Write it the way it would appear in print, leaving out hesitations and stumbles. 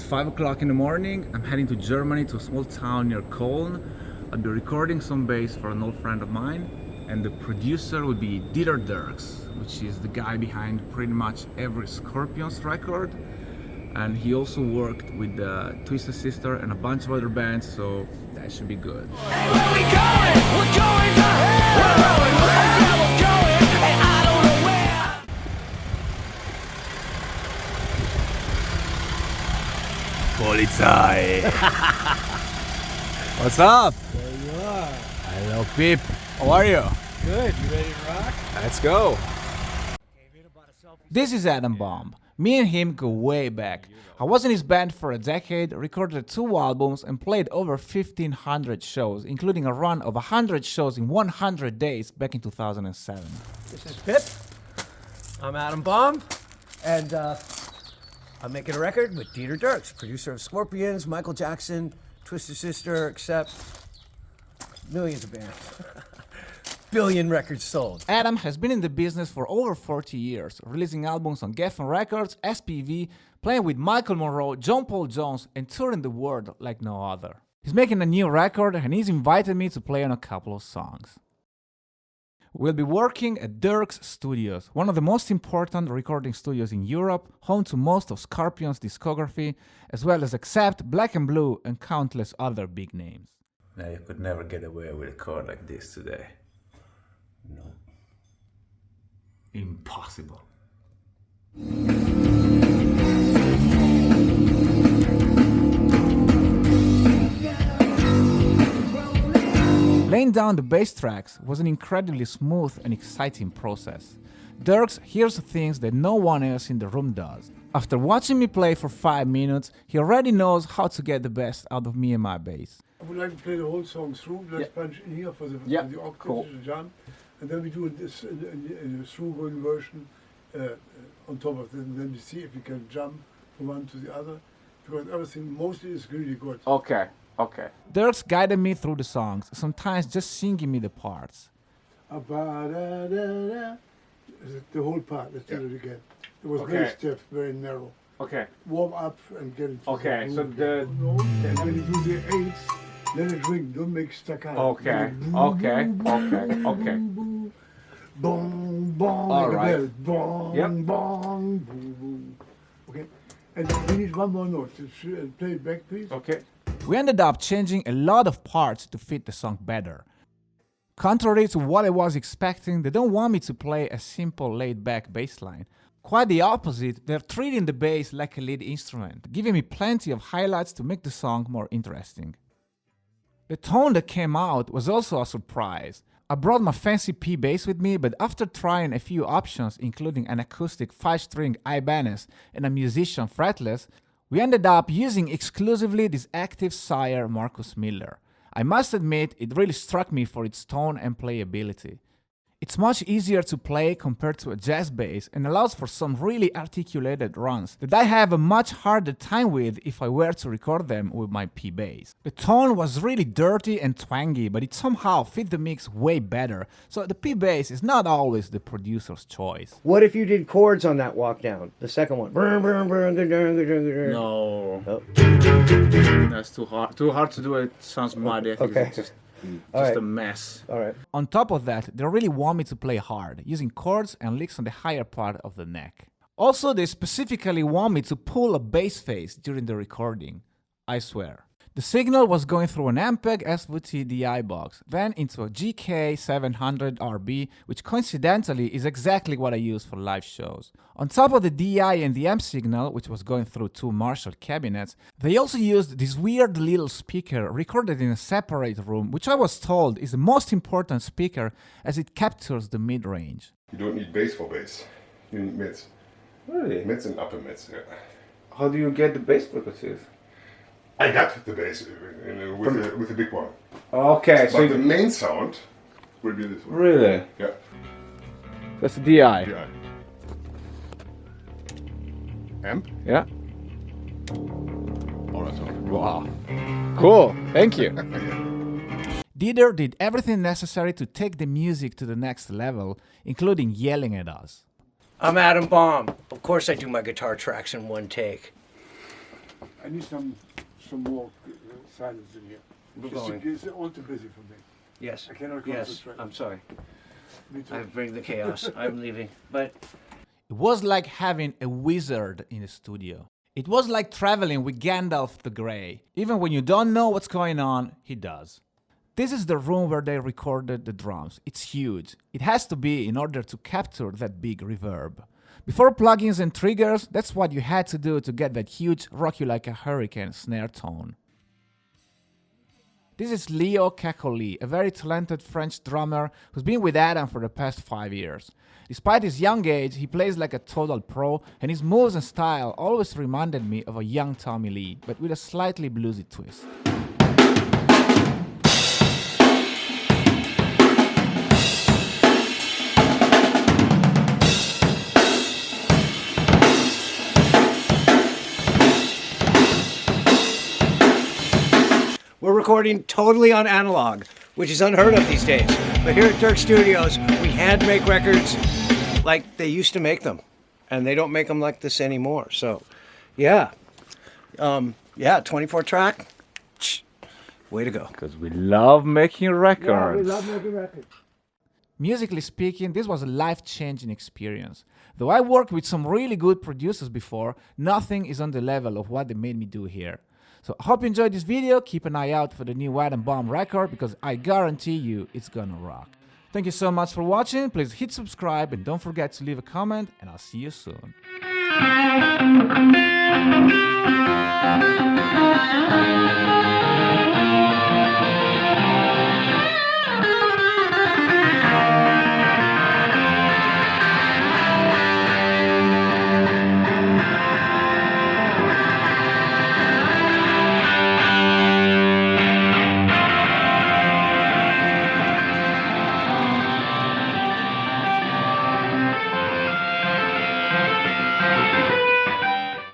It's 5 o'clock in the morning. I'm heading to Germany, to a small town near Cologne. I'll be recording some bass for an old friend of mine, and the producer will be Dirks, which is the guy behind pretty much every Scorpions record. And he also worked with Twisted Sister and a bunch of other bands, so that should be good. Hey, where we going? We're going to hell. We're going to hell. We're going, and I don't know where. Polizei! What's up? There you are. Hello, Pip. How are you? Good. You ready to rock? Let's go. This is Adam Bomb. Me and him go way back. I was in his band for a decade, recorded 2 albums and played over 1,500 shows, including a run of 100 shows in 100 days back in 2007. This is Pip. I'm Adam Bomb, and I'm making a record with Dirks, producer of Scorpions, Michael Jackson, Twisted Sister, except millions of bands. Billion records sold. Adam has been in the business for over 40 years, releasing albums on Geffen Records, SPV, playing with Michael Monroe, John Paul Jones, and touring the world like no other. He's making a new record and he's invited me to play on a couple of songs. We'll be working at Dirks Studios, one of the most important recording studios in Europe, home to most of Scorpions' discography, as well as Accept, Black and Blue, and countless other big names. Now you could never get away with a chord like this today. No. Impossible. Laying down the bass tracks was an incredibly smooth and exciting process. Dirks hears things that no one else in the room does. After watching me play for 5 minutes, he already knows how to get the best out of me and my bass. I would like to play the whole song through. Let's punch in here for the octave, cool. the jump, and then we do this in a through-going version on top of it, and then we see if we can jump from one to the other, because everything mostly is really good. Okay. Dirks guided me through the songs, sometimes just singing me the parts. The whole part. Let's do it again. It was very stiff, very narrow. Okay. Warm up and get into Okay, the so the... And when you do the eighths, let it ring. Don't make staccato. Okay. Boom, boom, All like right. a bell. Boom, Yep. boom, boom, boom. Okay, and we need one more note. Play it back, please. Okay. We ended up changing a lot of parts to fit the song better. Contrary to what I was expecting, they don't want me to play a simple laid-back bass line. Quite the opposite, they're treating the bass like a lead instrument, giving me plenty of highlights to make the song more interesting. The tone that came out was also a surprise. I brought my fancy P bass with me, but after trying a few options, including an acoustic 5-string Ibanez and a musician fretless, we ended up using exclusively this active sire Marcus Miller. I must admit, it really struck me for its tone and playability. It's much easier to play compared to a jazz bass and allows for some really articulated runs that I have a much harder time with if I were to record them with my P bass. The tone was really dirty and twangy, but it somehow fit the mix way better, so the P bass is not always the producer's choice. What if you did chords on that walk down? The second one. No. Oh. That's too hard. Too hard to do. It sounds muddy. I think Okay. it's just right. a mess. All right. On top of that, they really want me to play hard, using chords and licks on the higher part of the neck. Also, they specifically want me to pull a bass face during the recording. I swear. The signal was going through an Ampeg SVT DI box, then into a GK700RB, which coincidentally is exactly what I use for live shows. On top of the DI and the amp signal, which was going through 2 Marshall cabinets, they also used this weird little speaker recorded in a separate room, which I was told is the most important speaker as it captures the mid-range. You don't need bass for bass. You need mids. Really? Mids and upper mids, yeah. How do you get the bass frequencies? I got the bass with the big one. Okay, But the main sound will be this one. Really? Yeah. That's the DI. Yeah. Amp? Yeah. All right. Wow. Cool. Thank you. Dieter did everything necessary to take the music to the next level, including yelling at us. I'm Adam Bomb. Of course I do my guitar tracks in one take. I need some more silence in here. We're It's going. It's all too busy for me. Yes. I cannot Yes. concentrate. I'm sorry. Me too. I bring the chaos. I'm leaving. But It was like having a wizard in the studio. It was like traveling with Gandalf the Grey. Even when you don't know what's going on, he does. This is the room where they recorded the drums. It's huge. It has to be in order to capture that big reverb. Before plugins and triggers, that's what you had to do to get that huge rock you like a hurricane snare tone. This is Cakolli, a very talented French drummer who's been with Adam for the past 5 years. Despite his young age, he plays like a total pro, and his moves and style always reminded me of a young Tommy Lee, but with a slightly bluesy twist. we're recording totally on analog, which is unheard of these days. But here at Dirk Studios, we hand make records like they used to make them. And they don't make them like this anymore. So, yeah. 24 track. Way to go. Because we love making records. Yeah, we love making records. Musically speaking, this was a life-changing experience. Though I worked with some really good producers before, nothing is on the level of what they made me do here. So I hope you enjoyed this video. Keep an eye out for the new Adam Bomb record because I guarantee you it's gonna rock. Thank you so much for watching. Please hit subscribe and don't forget to leave a comment, and I'll see you soon.